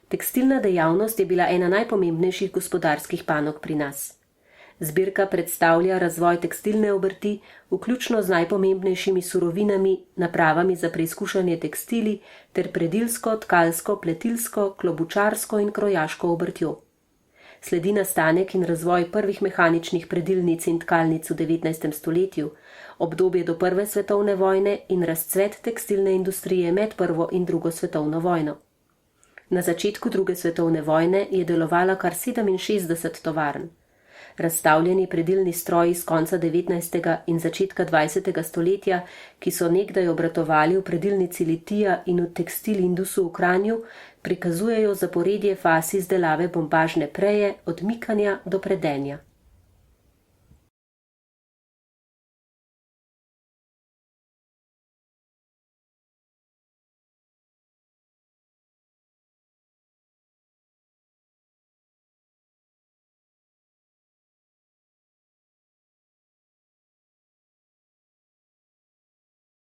Tekstilna dejavnost je bila ena najpomembnejših gospodarskih panog pri nas. Zbirka predstavlja razvoj tekstilne obrti, vključno z najpomembnejšimi surovinami, napravami za preizkušanje tekstili ter predilsko, tkalsko, pletilsko, klobučarsko in krojaško obrtjo. Sledi nastanek in razvoj prvih mehaničnih predilnic in tkalnic v 19. stoletju, obdobje do Prve svetovne vojne in razcvet tekstilne industrije med Prvo in Drugo svetovno vojno. Na začetku Druge svetovne vojne je delovala kar 67 tovarn. Razstavljeni predilni stroji z konca 19. in začetka 20. stoletja, ki so nekdaj obratovali v predilnici Litija in v Tekstil Indusu v Kranju, prikazujejo zaporedje faz izdelave bombažne preje od mikanja do predenja.